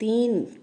3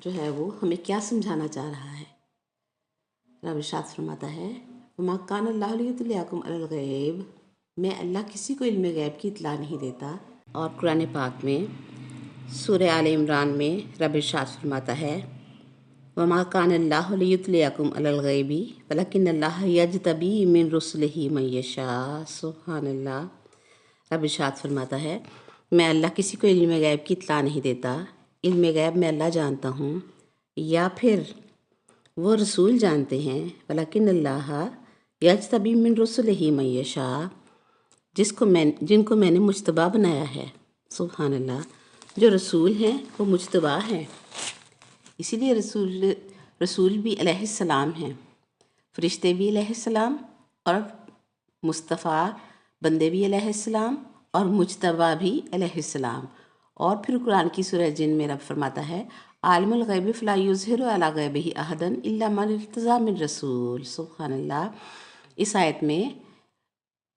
جو ہے وہ ہمیں کیا سمجھانا چاہ رہا ہے۔ رب ارشاد فرماتا ہے وَمَا كَانَ اللَّهُ لِيُطْلِعَكُمْ عَلَى الْغَيْبِ، میں اللہ کسی کو علم غیب کی اطلاع نہیں دیتا۔ اور قرآن پاک میں سورہ آل عمران میں رب ارشاد فرماتا ہے وَمَا كَانَ اللَّهُ لِيُطْلِعَكُمْ عَلَى الْغَيْبِ وَلَكِنَّ اللَّهَ يَجْتَبِي مِن رُسُلِهِ مَن يَشَاءُ۔ سبحان اللہ۔ رب ارشاد فرماتا ہے میں اللہ کسی کو علم غیب کی اطلاع نہیں دیتا، علم غیب میں اللہ جانتا ہوں یا پھر وہ رسول جانتے ہیں۔ وَلَكِنَّ اللَّهَ يَجْتَبِي مِن رُسُلِهِ مَن يَشَاءُ، جن کو میں نے مجتبی بنایا ہے۔ سبحان اللہ۔ جو رسول ہیں وہ مجتبی ہیں، اسی لیے رسول بھی علیہ السلام ہیں، فرشتے بھی علیہ السلام، اور مصطفیٰ بندے بھی علیہ السلام، اور مجتبی بھی علیہ السلام۔ اور پھر قرآن کی سورہ جن میں رب فرماتا ہے عالم الغیب فلا یظہر علی غیبہ احدا الا من ارتضی من رسول۔ سبحان اللہ۔ اس آیت میں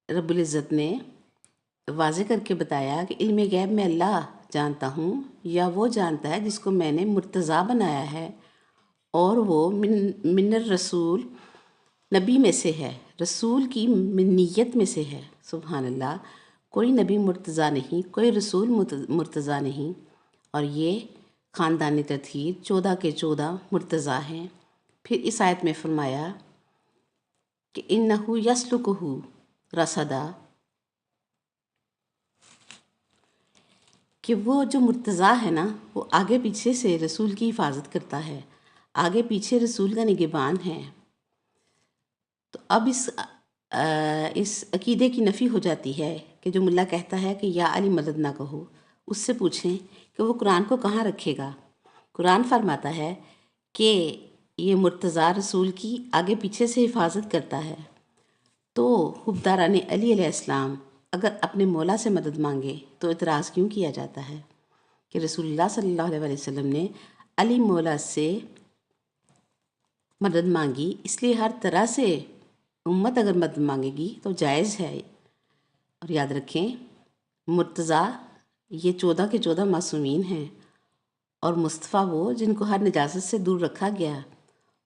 رب العزت نے واضح کر کے بتایا کہ علم غیب میں اللہ جانتا ہوں یا وہ جانتا ہے جس کو میں نے مرتضی بنایا ہے، اور وہ من الرسول نبی میں سے ہے، رسول کی منیت میں سے ہے۔ سبحان اللہ۔ کوئی نبی مرتضی نہیں، کوئی رسول مرتضی نہیں، اور یہ خاندان تطہیر 14 کے 14 مرتضی ہیں۔ پھر اس آیت میں فرمایا کہ انہ یسلکہ رصدا، کہ وہ جو مرتضی ہے نا وہ آگے پیچھے سے رسول کی حفاظت کرتا ہے، آگے پیچھے رسول کا نگہبان ہے۔ تو اب اس عقیدے کی نفی ہو جاتی ہے کہ جو ملا کہتا ہے کہ یا علی مدد نہ کہو، اس سے پوچھیں کہ وہ قرآن کو کہاں رکھے گا۔ قرآن فرماتا ہے کہ یہ مرتضی رسول کی آگے پیچھے سے حفاظت کرتا ہے، تو حبداران علی علیہ السلام اگر اپنے مولا سے مدد مانگے تو اعتراض کیوں کیا جاتا ہے کہ رسول اللہ صلی اللہ علیہ وسلم نے علی مولا سے مدد مانگی، اس لیے ہر طرح سے امت اگر مدد مانگے گی تو جائز ہے۔ اور یاد رکھیں مرتضی یہ 14 کے 14 معصومین ہیں، اور مصطفیٰ وہ جن کو ہر نجاست سے دور رکھا گیا،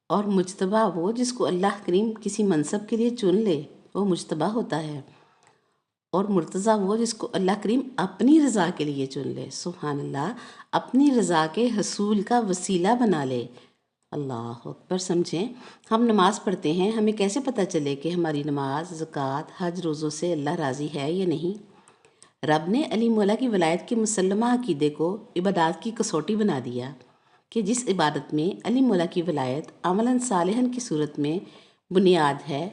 اور مجتبی وہ جس کو اللہ کریم کسی منصب کے لیے چن لے وہ مجتبی ہوتا ہے، اور مرتضی وہ جس کو اللہ کریم اپنی رضا کے لیے چن لے۔ سبحان اللہ۔ اپنی رضا کے حصول کا وسیلہ بنا لے۔ اللہ اکبر۔ سمجھیں ہم نماز پڑھتے ہیں، ہمیں کیسے پتہ چلے کہ ہماری نماز، زکوٰۃ، حج، روزوں سے اللہ راضی ہے یا نہیں؟ رب نے علی مولا کی ولایت کے مسلمہ عقیدے کو عبادات کی کسوٹی بنا دیا کہ جس عبادت میں علی مولا کی ولایت عملاً صالحاً کی صورت میں بنیاد ہے،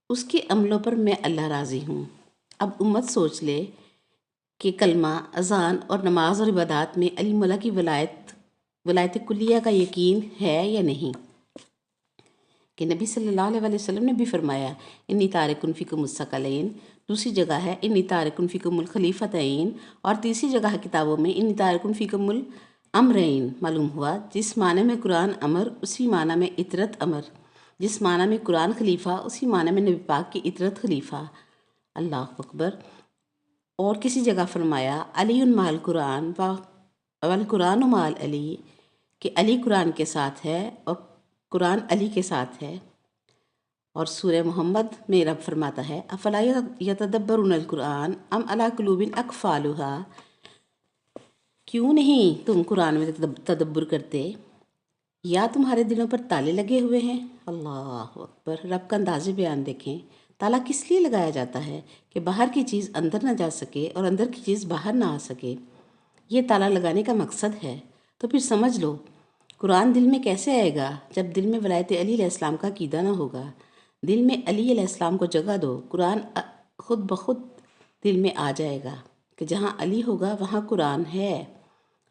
اس کے عملوں پر میں اللہ راضی ہوں۔ اب امت سوچ لے کہ کلمہ، اذان اور نماز اور عبادات میں علی مولا کی ولایت کلیہ کا یقین ہے یا نہیں؟ کہ نبی صلی اللہ علیہ وسلم نے بھی فرمایا انی تارکن فیکم الثقلین، دوسری جگہ ہے انی تارکن فیکم الخلیفتین، اور تیسری جگہ ہے کتابوں میں انی تارکن فیکم الامرین۔ معلوم ہوا جس معنی میں قرآن امر اسی معنی میں اطرت امر، جس معنی میں قرآن خلیفہ اسی معنی میں نبی پاک کی اطرت خلیفہ۔ اللہ اکبر۔ اور کسی جگہ فرمایا علی مع القرآن والقرآن مع علی، کہ علی قرآن کے ساتھ ہے اور قرآن علی کے ساتھ ہے۔ اور سورہ محمد میں رب فرماتا ہے افلا یتدبرون القرآن ام علی قلوب اقفالھا، کیوں نہیں تم قرآن میں تدبر کرتے، یا تمہارے دلوں پر تالے لگے ہوئے ہیں؟ اللہ اکبر۔ رب کا انداز بیان دیکھیں۔ تالا کس لیے لگایا جاتا ہے؟ کہ باہر کی چیز اندر نہ جا سکے اور اندر کی چیز باہر نہ آ سکے، یہ تالا لگانے کا مقصد ہے۔ تو پھر سمجھ لو قرآن دل میں کیسے آئے گا جب دل میں ولایت علی علیہ السلام کا عقیدہ نہ ہوگا۔ دل میں علی علیہ السلام کو جگہ دو، قرآن خود بخود دل میں آ جائے گا کہ جہاں علی ہوگا وہاں قرآن ہے۔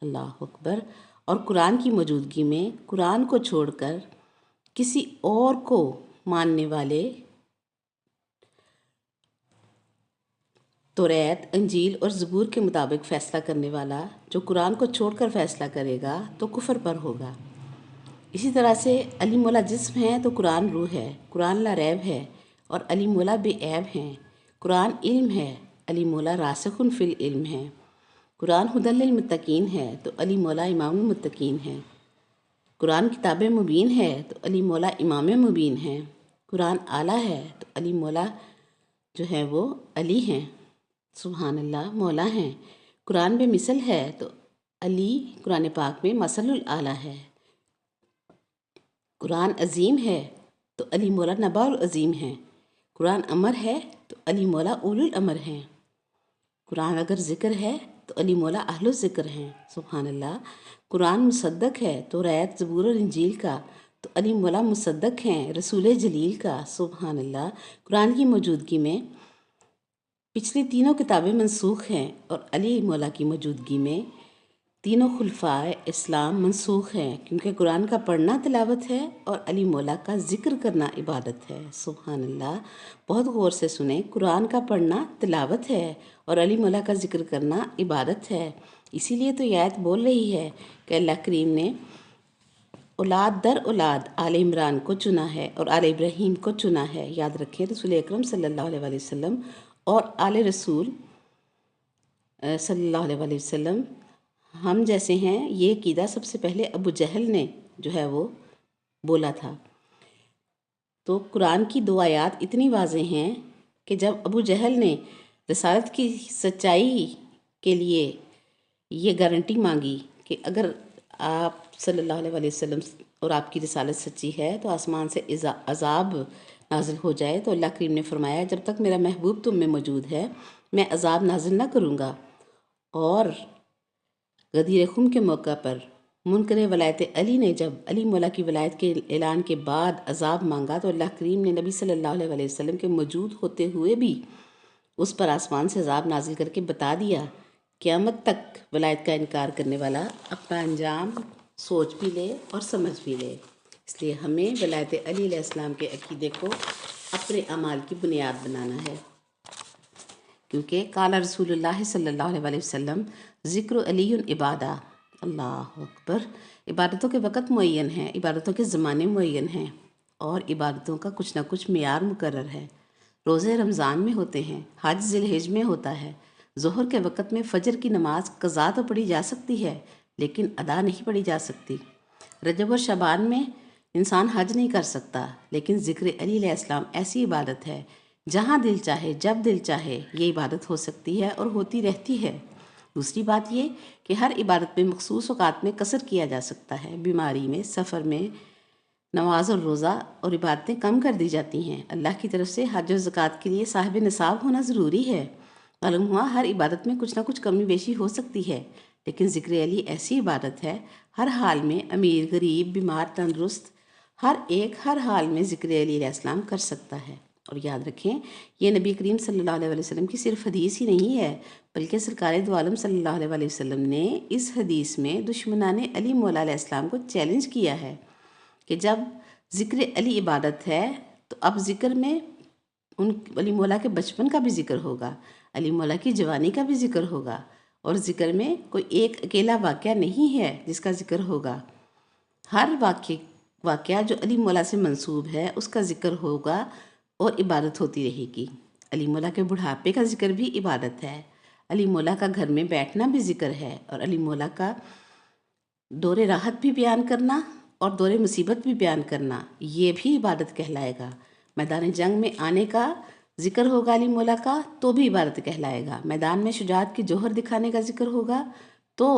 اللہ اکبر۔ اور قرآن کی موجودگی میں قرآن کو چھوڑ کر کسی اور کو ماننے والے توریت، انجیل اور زبور کے مطابق فیصلہ کرنے والا جو قرآن کو چھوڑ کر فیصلہ کرے گا تو کفر پر ہوگا۔ اسی طرح سے علی مولا جسم ہے تو قرآن روح ہے، قرآن لا ریب ہے اور علی مولا بے عیب ہیں۔ قرآن علم ہے، علی مولا راسخ فی العلم ہے۔ قرآن ھدی للمتقین ہے تو علی مولا امام المتقین ہے۔ قرآن کتاب مبین ہے تو علی مولا امام مبین ہیں۔ قرآن اعلیٰ ہے تو علی مولا جو ہے وہ علی ہیں، سبحان اللہ، مولا ہیں۔ قرآن بے مثل ہے تو علی قرآن پاک میں مثل الاعلیٰ ہے۔ قرآن عظیم ہے تو علی مولا نبا العظیم ہیں۔ قرآن امر ہے تو علی مولا اول الامر ہیں۔ قرآن اگر ذکر ہے تو علی مولا اہل الذکر ہیں، سبحان اللہ۔ قرآن مصدق ہے تو توریت، زبور اور انجیل کا تو علی مولا مصدق ہیں، رسول جلیل کا، سبحان اللہ۔ قرآن کی موجودگی میں پچھلی تینوں کتابیں منسوخ ہیں اور علی مولا کی موجودگی میں تینوں خلفائے اسلام منسوخ ہیں، کیونکہ قرآن کا پڑھنا تلاوت ہے اور علی مولا کا ذکر کرنا عبادت ہے، سبحان اللہ۔ بہت غور سے سنیں، قرآن کا پڑھنا تلاوت ہے اور علی مولا کا ذکر کرنا عبادت ہے۔ اسی لیے تو یہ آیت بول رہی ہے کہ اللہ کریم نے اولاد در اولاد آل عمران کو چنا ہے اور آل ابراہیم کو چنا ہے۔ یاد رکھیں، رسول اکرم صلی اللہ علیہ وآلہ وسلم اور آل رسول صلی اللہ علیہ وآلہ وسلم ہم جیسے ہیں، یہ عقیدہ سب سے پہلے ابو جہل نے جو ہے وہ بولا تھا۔ تو قرآن کی دو آیات اتنی واضح ہیں کہ جب ابو جہل نے رسالت کی سچائی کے لیے یہ گارنٹی مانگی کہ اگر آپ صلی اللہ علیہ وآلہ وسلم اور آپ کی رسالت سچی ہے تو آسمان سے عذاب نازل ہو جائے، تو اللہ کریم نے فرمایا جب تک میرا محبوب تم میں موجود ہے میں عذاب نازل نہ کروں گا۔ اور غدیر خم کے موقع پر منکر ولایت علی نے جب علی مولا کی ولایت کے اعلان کے بعد عذاب مانگا تو اللہ کریم نے نبی صلی اللہ علیہ وآلہ وسلم کے موجود ہوتے ہوئے بھی اس پر آسمان سے عذاب نازل کر کے بتا دیا، قیامت تک ولایت کا انکار کرنے والا اپنا انجام سوچ بھی لے اور سمجھ بھی لے۔ اس لیے ہمیں ولایت علی علیہ السلام کے عقیدے کو اپنے اعمال کی بنیاد بنانا ہے، کیونکہ قال رسول اللہ صلی اللہ علیہ وآلہ وسلم ذکر علی عبادہ، اللہ اکبر۔ عبادتوں کے وقت معین ہیں، عبادتوں کے زمانے معین ہیں اور عبادتوں کا کچھ نہ کچھ معیار مقرر ہے۔ روزے رمضان میں ہوتے ہیں، حج ذی الحج میں ہوتا ہے۔ ظہر کے وقت میں فجر کی نماز قضا تو پڑھی جا سکتی ہے لیکن ادا نہیں پڑھی جا سکتی۔ رجب اور شعبان میں انسان حج نہیں کر سکتا، لیکن ذکر علی علیہ السلام ایسی عبادت ہے جہاں دل چاہے جب دل چاہے یہ عبادت ہو سکتی ہے اور ہوتی رہتی ہے۔ دوسری بات یہ کہ ہر عبادت میں مخصوص اوقات میں قصر کیا جا سکتا ہے۔ بیماری میں، سفر میں نماز اور روزہ اور عبادتیں کم کر دی جاتی ہیں۔ اللہ کی طرف سے حج و زکوٰۃ کے لیے صاحب نصاب ہونا ضروری ہے۔ معلوم ہوا ہر عبادت میں کچھ نہ کچھ کمی بیشی ہو سکتی ہے، لیکن ذکر علی ایسی عبادت ہے ہر حال میں، امیر غریب بیمار تندرست، ہر ایک ہر حال میں ذکر علی علیہ السلام کر سکتا ہے۔ اور یاد رکھیں، یہ نبی کریم صلی اللہ علیہ وآلہ وسلم کی صرف حدیث ہی نہیں ہے، بلکہ سرکار دو عالم صلی اللہ علیہ وآلہ وسلم نے اس حدیث میں دشمنان علی مولا علیہ السلام کو چیلنج کیا ہے کہ جب ذکر علی عبادت ہے تو اب ذکر میں ان علی مولا کے بچپن کا بھی ذکر ہوگا، علی مولا کی جوانی کا بھی ذکر ہوگا، اور ذکر میں کوئی ایک اکیلا واقعہ نہیں ہے جس کا ذکر ہوگا۔ ہر واقعہ جو علی مولا سے منسوب ہے اس کا ذکر ہوگا اور عبادت ہوتی رہے گی۔ علی مولا کے بڑھاپے کا ذکر بھی عبادت ہے، علی مولا کا گھر میں بیٹھنا بھی ذکر ہے، اور علی مولا کا دور راحت بھی بیان کرنا اور دور مصیبت بھی بیان کرنا یہ بھی عبادت کہلائے گا۔ میدان جنگ میں آنے کا ذکر ہوگا علی مولا کا تو بھی عبادت کہلائے گا۔ میدان میں شجاعت کی جوہر دکھانے کا ذکر ہوگا تو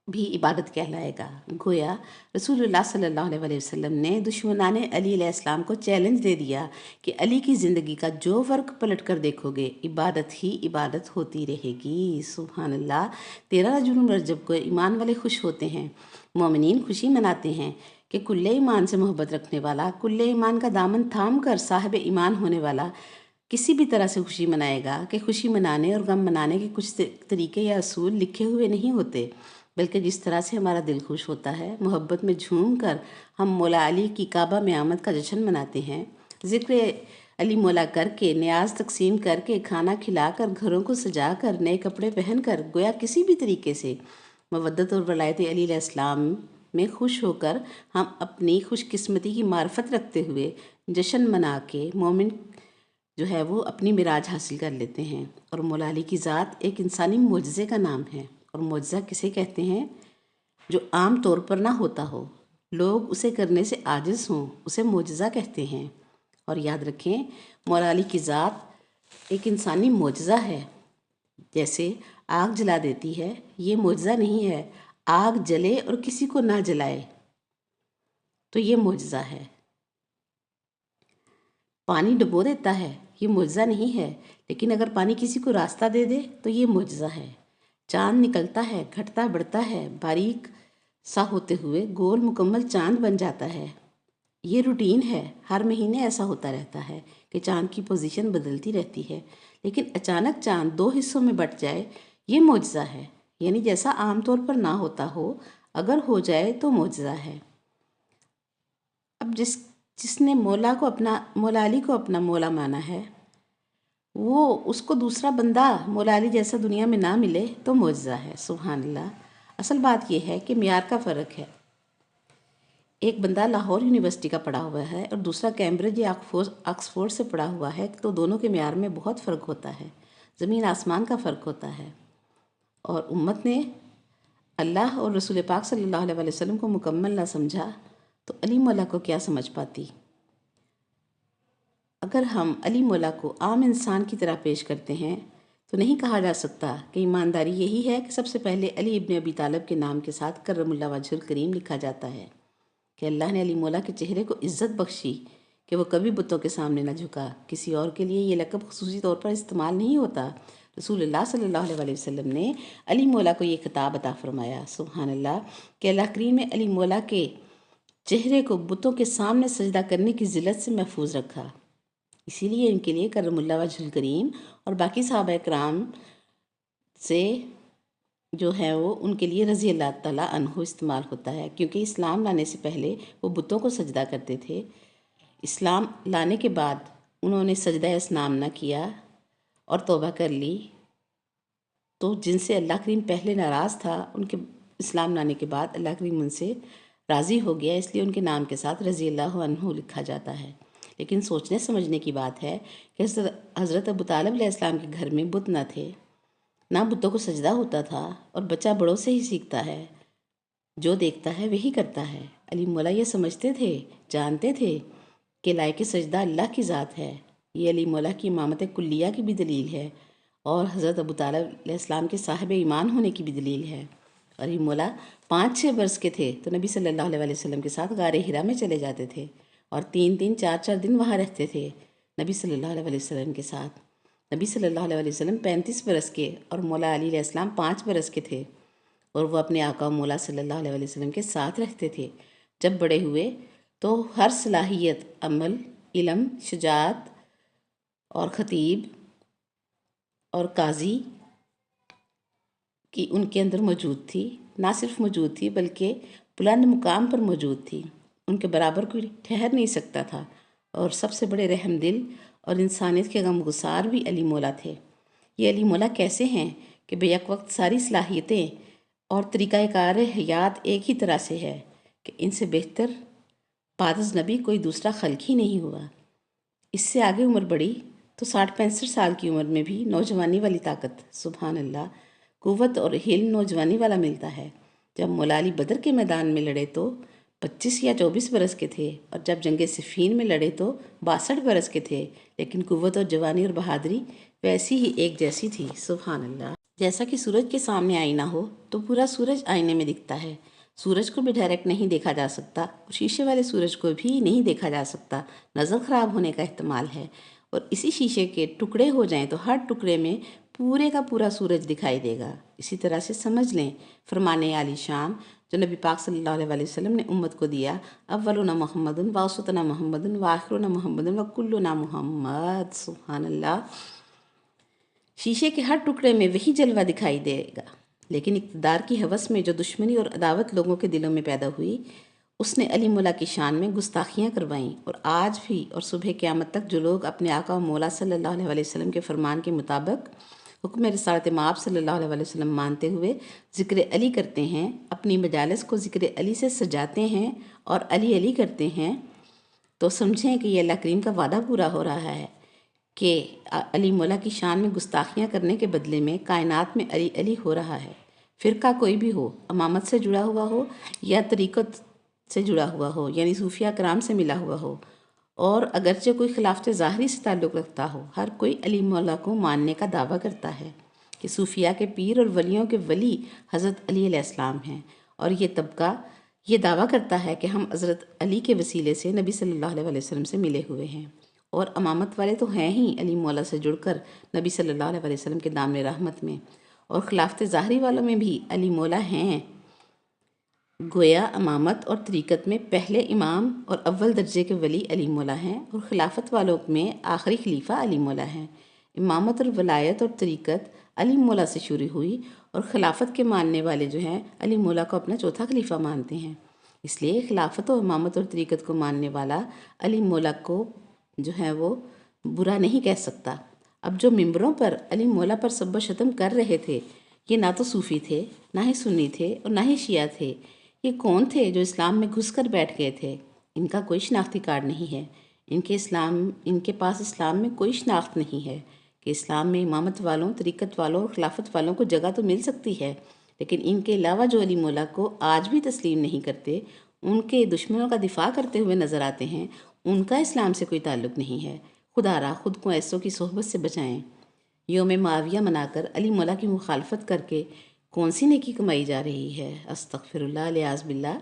بھی عبادت کہلائے گا۔ گویا رسول اللہ صلی اللہ علیہ وآلہ وسلم نے دشمنان علی علیہ السلام کو چیلنج دے دیا کہ علی کی زندگی کا جو ورق پلٹ کر دیکھو گے عبادت ہی عبادت ہوتی رہے گی، سبحان اللہ۔ 13 رجب رجب کو ایمان والے خوش ہوتے ہیں، مومنین خوشی مناتے ہیں کہ کل ایمان سے محبت رکھنے والا، کل ایمان کا دامن تھام کر صاحب ایمان ہونے والا کسی بھی طرح سے خوشی منائے گا کہ خوشی منانے اور غم منانے کے کچھ طریقے یا اصول لکھے ہوئے نہیں ہوتے، بلکہ جس طرح سے ہمارا دل خوش ہوتا ہے، محبت میں جھوم کر ہم مولا علی کی کعبہ میں آمد کا جشن مناتے ہیں، ذکر علی مولا کر کے، نیاز تقسیم کر کے، کھانا کھلا کر، گھروں کو سجا کر، نئے کپڑے پہن کر، گویا کسی بھی طریقے سے مودت اور ولایت علی علیہ السلام میں خوش ہو کر ہم اپنی خوش قسمتی کی معرفت رکھتے ہوئے جشن منا کے مومن جو ہے وہ اپنی معراج حاصل کر لیتے ہیں۔ اور مولا علی کی ذات ایک انسانی معجزے کا نام ہے، اور معجزہ کسے کہتے ہیں؟ جو عام طور پر نہ ہوتا ہو، لوگ اسے کرنے سے عاجز ہوں، اسے معجزہ کہتے ہیں۔ اور یاد رکھیں، مولا علی کی ذات ایک انسانی معجزہ ہے۔ جیسے آگ جلا دیتی ہے، یہ معجزہ نہیں ہے۔ آگ جلے اور کسی کو نہ جلائے تو یہ معجزہ ہے۔ پانی ڈبو دیتا ہے، یہ معجزہ نہیں ہے، لیکن اگر پانی کسی کو راستہ دے دے تو یہ معجزہ ہے۔ چاند نکلتا ہے، گھٹتا بڑھتا ہے، باریک سا ہوتے ہوئے گول مکمل چاند بن جاتا ہے۔ یہ روٹین ہے، ہر مہینے ایسا ہوتا رہتا ہے کہ چاند کی پوزیشن بدلتی رہتی ہے، لیکن اچانک چاند 2 حصوں میں بٹ جائے، یہ معجزہ ہے۔ یعنی جیسا عام طور پر نہ ہوتا ہو، اگر ہو جائے تو معجزہ ہے۔ اب جس نے مولا علی کو اپنا مولا مانا ہے، وہ اس کو دوسرا بندہ مولا علی جیسا دنیا میں نہ ملے تو معجزہ ہے۔ سبحان اللہ۔ اصل بات یہ ہے کہ معیار کا فرق ہے۔ ایک بندہ لاہور یونیورسٹی کا پڑھا ہوا ہے اور دوسرا کیمبرج یا آکسفورڈ سے پڑھا ہوا ہے، تو دونوں کے معیار میں بہت فرق ہوتا ہے، زمین آسمان کا فرق ہوتا ہے۔ اور امت نے اللہ اور رسول پاک صلی اللہ علیہ وسلم کو مکمل نہ سمجھا تو علی مولا کو کیا سمجھ پاتی؟ اگر ہم علی مولا کو عام انسان کی طرح پیش کرتے ہیں تو نہیں کہا جا سکتا کہ ایمانداری یہی ہے کہ سب سے پہلے علی ابن ابی طالب کے نام کے ساتھ کرم اللہ وجہ الکریم لکھا جاتا ہے، کہ اللہ نے علی مولا کے چہرے کو عزت بخشی کہ وہ کبھی بتوں کے سامنے نہ جھکا۔ کسی اور کے لیے یہ لقب خصوصی طور پر استعمال نہیں ہوتا۔ رسول اللہ صلی اللہ علیہ وسلم نے علی مولا کو یہ خطاب عطا فرمایا، سبحان اللہ، کہ اللہ کریم نے علی مولا کے چہرے کو بتوں کے سامنے سجدہ کرنے کی ذلت سے محفوظ رکھا۔ اسی لیے ان کے لیے کرم اللہ وجہ الکریم اور باقی صحابہ کرام سے جو ہے وہ ان کے لیے رضی اللہ تعالیٰ عنہ استعمال ہوتا ہے، کیونکہ اسلام لانے سے پہلے وہ بتوں کو سجدہ کرتے تھے۔ اسلام لانے کے بعد انہوں نے سجدہ اسلام نہ کیا اور توبہ کر لی، تو جن سے اللہ کریم پہلے ناراض تھا، ان کے اسلام لانے کے بعد اللہ کریم ان سے راضی ہو گیا، اس لیے ان کے نام کے ساتھ رضی اللہ عنہ لکھا جاتا ہے۔ لیکن سوچنے سمجھنے کی بات ہے کہ حضرت ابو طالب علیہ السلام کے گھر میں بت نہ تھے، نہ بتوں کو سجدہ ہوتا تھا، اور بچہ بڑوں سے ہی سیکھتا ہے، جو دیکھتا ہے وہی کرتا ہے۔ علی مولا یہ سمجھتے تھے، جانتے تھے کہ لائق سجدہ اللہ کی ذات ہے۔ یہ علی مولا کی امامت کلیہ کی بھی دلیل ہے، اور حضرت ابو طالب علیہ السلام کے صاحب ایمان ہونے کی بھی دلیل ہے۔ علی مولا 5-6 برس کے تھے تو نبی صلی اللہ علیہ وسلم کے ساتھ غار حرا میں چلے جاتے تھے، اور 3-3 4-4 دن وہاں رہتے تھے نبی صلی اللہ علیہ وسلم کے ساتھ۔ نبی صلی اللہ علیہ وسلم 35 برس کے اور مولا علی علیہ السلام 5 برس کے تھے، اور وہ اپنے آقا مولا صلی اللہ علیہ وسلم کے ساتھ رہتے تھے۔ جب بڑے ہوئے تو ہر صلاحیت، عمل، علم، شجاعت اور خطیب اور قاضی کی ان کے اندر موجود تھی، نہ صرف موجود تھی بلکہ بلند مقام پر موجود تھی۔ ان کے برابر کوئی ٹھہر نہیں سکتا تھا، اور سب سے بڑے رحم دل اور انسانیت کے غمگسار بھی علی مولا تھے۔ یہ علی مولا کیسے ہیں کہ بیک وقت ساری صلاحیتیں اور طریقہ کار حیات ایک ہی طرح سے ہے، کہ ان سے بہتر بعد از نبی کوئی دوسرا خلق ہی نہیں ہوا۔ اس سے آگے عمر بڑھی تو 60-65 سال کی عمر میں بھی نوجوانی والی طاقت، سبحان اللہ، قوت اور حلم نوجوانی والا ملتا ہے۔ جب مولا علی بدر کے میدان میں لڑے تو 25 یا 24 برس کے تھے، اور جب جنگ صفین میں لڑے تو 62 برس کے تھے، لیکن قوت اور جوانی اور بہادری ویسی ہی ایک جیسی تھی، سبحان اللہ۔ جیسا کہ سورج کے سامنے آئینہ ہو تو پورا سورج آئینے میں دکھتا ہے، سورج کو بھی ڈائریکٹ نہیں دیکھا جا سکتا، اور شیشے والے سورج کو بھی نہیں دیکھا جا سکتا، نظر خراب ہونے کا احتمال ہے، اور اسی شیشے کے ٹکڑے ہو جائیں تو ہر ٹکڑے میں پورے کا پورا سورج دکھائی دے گا۔ اسی طرح سے سمجھ لیں فرمان عالی شان جو نبی پاک صلی اللہ علیہ وسلم نے امت کو دیا، اولنا محمد واوسطنا محمد واخرنا محمد وکلنا محمد، سبحان اللہ۔ شیشے کے ہر ٹکڑے میں وہی جلوہ دکھائی دے گا، لیکن اقتدار کی ہوس میں جو دشمنی اور عداوت لوگوں کے دلوں میں پیدا ہوئی، اس نے علی مولا کی شان میں گستاخیاں کروائیں، اور آج بھی اور صبح قیامت تک جو لوگ اپنے آقا و مولا صلی اللہ علیہ وسلم کے فرمان کے مطابق حکم رسالت مآب صلی اللہ علیہ وسلم مانتے ہوئے ذکر علی کرتے ہیں، اپنی مجالس کو ذکر علی سے سجاتے ہیں اور علی علی کرتے ہیں، تو سمجھیں کہ یہ اللہ کریم کا وعدہ پورا ہو رہا ہے کہ علی مولا کی شان میں گستاخیاں کرنے کے بدلے میں کائنات میں علی علی ہو رہا ہے۔ فرقہ کوئی بھی ہو، امامت سے جڑا ہوا ہو یا طریقت سے جڑا ہوا ہو، یعنی صوفیہ کرام سے ملا ہوا ہو، اور اگرچہ کوئی خلافت ظاہری سے تعلق رکھتا ہو، ہر کوئی علی مولا کو ماننے کا دعویٰ کرتا ہے کہ صوفیہ کے پیر اور ولیوں کے ولی حضرت علی علیہ السلام ہیں، اور یہ طبقہ یہ دعویٰ کرتا ہے کہ ہم حضرت علی کے وسیلے سے نبی صلی اللہ علیہ وسلم سے ملے ہوئے ہیں، اور امامت والے تو ہیں ہی علی مولا سے جڑ کر نبی صلی اللہ علیہ وسلم کے دامن رحمت میں، اور خلافت ظاہری والوں میں بھی علی مولا ہیں۔ گویا امامت اور طریقت میں پہلے امام اور اول درجے کے ولی علی مولا ہیں، اور خلافت والوں میں آخری خلیفہ علی مولا ہیں۔ امامت اور ولایت اور طریقت علی مولا سے شروع ہوئی، اور خلافت کے ماننے والے جو ہیں علی مولا کو اپنا چوتھا خلیفہ مانتے ہیں۔ اس لیے خلافت و امامت اور طریقت کو ماننے والا علی مولا کو جو ہے وہ برا نہیں کہہ سکتا۔ اب جو ممبروں پر علی مولا پر سب و شتم کر رہے تھے، یہ نہ تو صوفی تھے، نہ ہی سنی تھے، اور نہ ہی شیعہ تھے۔ یہ کون تھے جو اسلام میں گھس کر بیٹھ گئے تھے؟ ان کا کوئی شناختی کارڈ نہیں ہے۔ ان کے پاس اسلام میں کوئی شناخت نہیں ہے کہ اسلام میں امامت والوں، طریقت والوں اور خلافت والوں کو جگہ تو مل سکتی ہے، لیکن ان کے علاوہ جو علی مولا کو آج بھی تسلیم نہیں کرتے، ان کے دشمنوں کا دفاع کرتے ہوئے نظر آتے ہیں، ان کا اسلام سے کوئی تعلق نہیں ہے۔ خدا را خود کو ایسوں کی صحبت سے بچائیں۔ یوم معاویہ منا کر علی مولا کی مخالفت کر کے کون سی نیکی کمائی جا رہی ہے؟ استغفر اللہ، الیاذ باللہ۔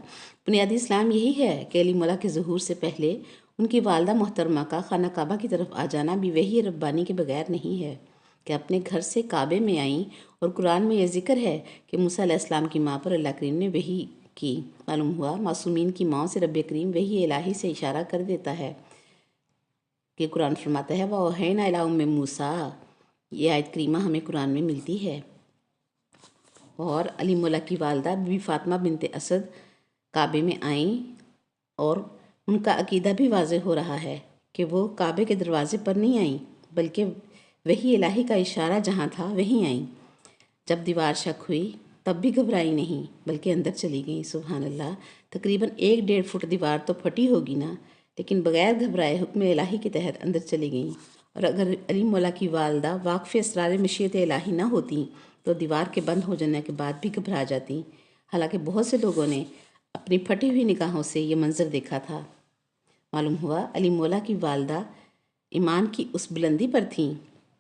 بنیادی اسلام یہی ہے کہ علی مولا کے ظہور سے پہلے ان کی والدہ محترمہ کا خانہ کعبہ کی طرف آ جانا بھی وحی ربانی کے بغیر نہیں ہے کہ اپنے گھر سے کعبے میں آئیں، اور قرآن میں یہ ذکر ہے کہ موسیٰ علیہ السلام کی ماں پر اللہ کریم نے وحی کی۔ معلوم ہوا معصومین کی ماں سے رب کریم وحی الہی سے اشارہ کر دیتا ہے کہ قرآن فرماتا ہے وَأَوْحَيْنَا إِلَىٰ أُمِّ مُوسَىٰ۔ یہ آیت کریمہ ہمیں قرآن میں ملتی ہے۔ اور علی مولا کی والدہ بی فاطمہ بنت اسد کعبے میں آئیں، اور ان کا عقیدہ بھی واضح ہو رہا ہے کہ وہ کعبے کے دروازے پر نہیں آئیں، بلکہ وحی الہی کا اشارہ جہاں تھا وہیں آئیں۔ جب دیوار شک ہوئی تب بھی گھبرائی نہیں، بلکہ اندر چلی گئیں۔ سبحان اللہ، تقریباً 1-1.5 فٹ دیوار تو پھٹی ہوگی نا، لیکن بغیر گھبرائے حکم الہی کے تحت اندر چلی گئیں۔ اور اگر علی مولا کی والدہ واقف اسرار مشیت الہی نہ ہوتیں تو دیوار کے بند ہو جانے کے بعد بھی گھبرا جاتی۔ حالانکہ بہت سے لوگوں نے اپنی پھٹی ہوئی نگاہوں سے یہ منظر دیکھا تھا۔ معلوم ہوا علی مولا کی والدہ ایمان کی اس بلندی پر تھیں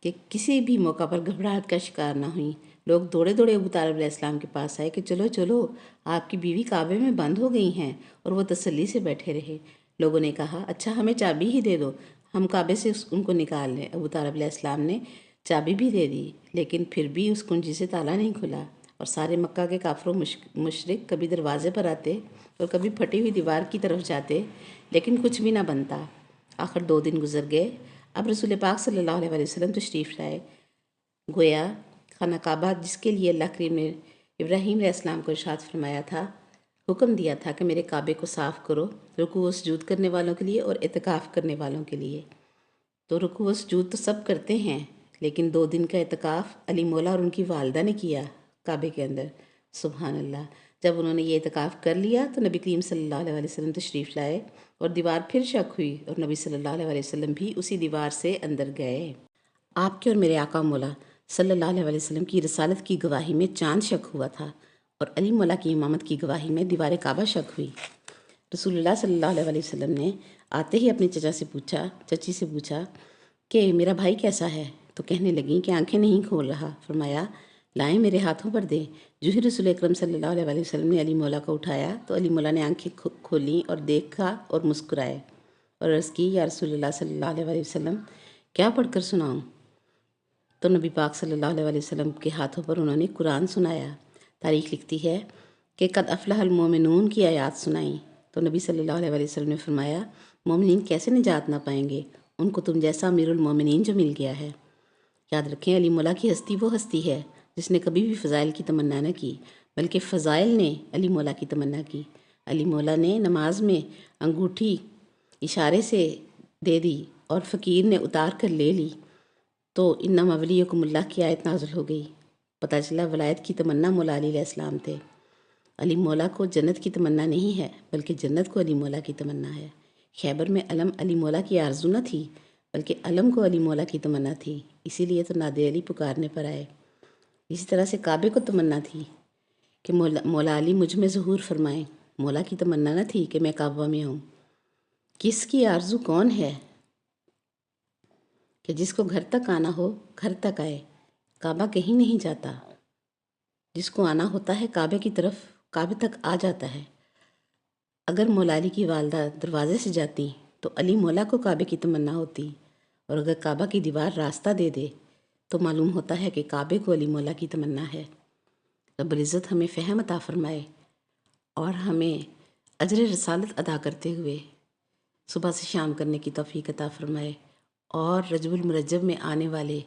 کہ کسی بھی موقع پر گھبراہٹ کا شکار نہ ہوئیں۔ لوگ دوڑے دوڑے ابو طالب علیہ السلام کے پاس آئے کہ چلو چلو، آپ کی بیوی کعبے میں بند ہو گئی ہیں، اور وہ تسلی سے بیٹھے رہے۔ لوگوں نے کہا اچھا ہمیں چابی ہی دے دو، ہم کعبے سے ان کو نکال لیں۔ ابو طالب علیہ السلام نے چابی بھی دے دی، لیکن پھر بھی اس کنجی سے تالا نہیں کھلا، اور سارے مکہ کے کافر و مشرک کبھی دروازے پر آتے اور کبھی پھٹی ہوئی دیوار کی طرف جاتے، لیکن کچھ بھی نہ بنتا۔ آخر 2 دن گزر گئے۔ اب رسول پاک صلی اللہ علیہ وسلم تشریف لائے۔ گویا خانہ کعبہ جس کے لیے اللہ کریم نے ابراہیم علیہ السلام کو ارشاد فرمایا تھا، حکم دیا تھا کہ میرے کعبے کو صاف کرو، رکوع و سجود کرنے والوں کے لیے اور اعتکاف کرنے والوں کے لیے۔ تو رکوع و سجود تو سب کرتے ہیں، لیکن 2 دن کا اعتکاف علی مولا اور ان کی والدہ نے کیا کعبے کے اندر۔ سبحان اللہ۔ جب انہوں نے یہ اعتکاف کر لیا تو نبی کریم صلی اللہ علیہ وسلم تشریف لائے، اور دیوار پھر شک ہوئی، اور نبی صلی اللہ علیہ وسلم بھی اسی دیوار سے اندر گئے۔ آپ کے اور میرے آقا مولا صلی اللہ علیہ وسلم کی رسالت کی گواہی میں چاند شک ہوا تھا، اور علی مولا کی امامت کی گواہی میں دیوار کعبہ شک ہوئی۔ رسول اللہ صلی اللہ علیہ وسلم نے آتے ہی اپنی چچی سے پوچھا کہ میرا بھائی کیسا ہے؟ تو کہنے لگیں کہ آنکھیں نہیں کھول رہا۔ فرمایا لائیں میرے ہاتھوں پر دیں۔ جو ہی رسول اکرم صلی اللہ علیہ وسلم نے علی مولا کو اٹھایا تو علی مولا نے آنکھیں کھولیں اور دیکھا اور مسکرائے، اور عرض کی یا رسول اللہ صلی اللہ علیہ وسلم کیا پڑھ کر سناؤں؟ تو نبی پاک صلی اللہ علیہ وسلم کے ہاتھوں پر انہوں نے قرآن سنایا۔ تاریخ لکھتی ہے کہ قد افلح المومنون کی آیات سنائیں، تو نبی صلی اللہ علیہ وسلم نے فرمایا مومنین کیسے نجات نہ پائیں گے، ان کو تم جیسا امیر المومنین جو مل گیا ہے۔ یاد رکھیں علی مولا کی ہستی وہ ہستی ہے جس نے کبھی بھی فضائل کی تمنا نہ کی، بلکہ فضائل نے علی مولا کی تمنا کی۔ علی مولا نے نماز میں انگوٹھی اشارے سے دے دی اور فقیر نے اتار کر لے لی، تو انما ولیکم اللہ کی آیت نازل ہو گئی۔ پتہ چلا ولایت کی تمنا مولا علی علیہ السلام تھے۔ علی مولا کو جنت کی تمنا نہیں ہے، بلکہ جنت کو علی مولا کی تمنا ہے۔ خیبر میں علم علی مولا کی آرزو نہ تھی، بلکہ علم کو علی مولا کی تمنا تھی، اسی لیے تو ناد علی پکارنے پر آئے۔ اسی طرح سے کعبے کو تمنا تھی کہ مولا علی مجھ میں ظہور فرمائیں۔ مولا کی تمنا نہ تھی کہ میں کعبہ میں ہوں۔ کس کی آرزو کون ہے کہ جس کو گھر تک آنا ہو گھر تک آئے، کعبہ کہیں نہیں جاتا۔ جس کو آنا ہوتا ہے کعبے کی طرف کعبے تک آ جاتا ہے۔ اگر مولا علی کی والدہ دروازے سے جاتی تو علی مولا کو کعبے کی تمنا ہوتی، اور اگر کعبہ کی دیوار راستہ دے دے تو معلوم ہوتا ہے کہ کعبے کو علی مولا کی تمنا ہے۔ رب العزت ہمیں فہم عطا فرمائے اور ہمیں اجر رسالت ادا کرتے ہوئے صبح سے شام کرنے کی توفیق عطا فرمائے، اور رجب المرجب میں آنے والے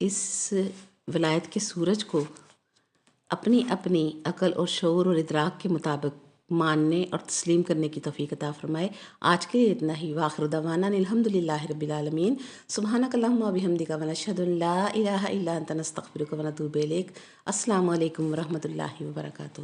اس ولایت کے سورج کو اپنی اپنی عقل اور شعور اور ادراک کے مطابق ماننے اور تسلیم کرنے کی توفیق عطا فرمائے۔ آج کے لیے اتنا ہی۔ وآخر دعوانا الحمدللہ رب العالمین۔ سبحانک اللہم و بحمدک ونشہد ان لا الہ الا انت نستغفرک ونتوب الیک۔ السلام علیکم ورحمۃ اللہ وبرکاتہ۔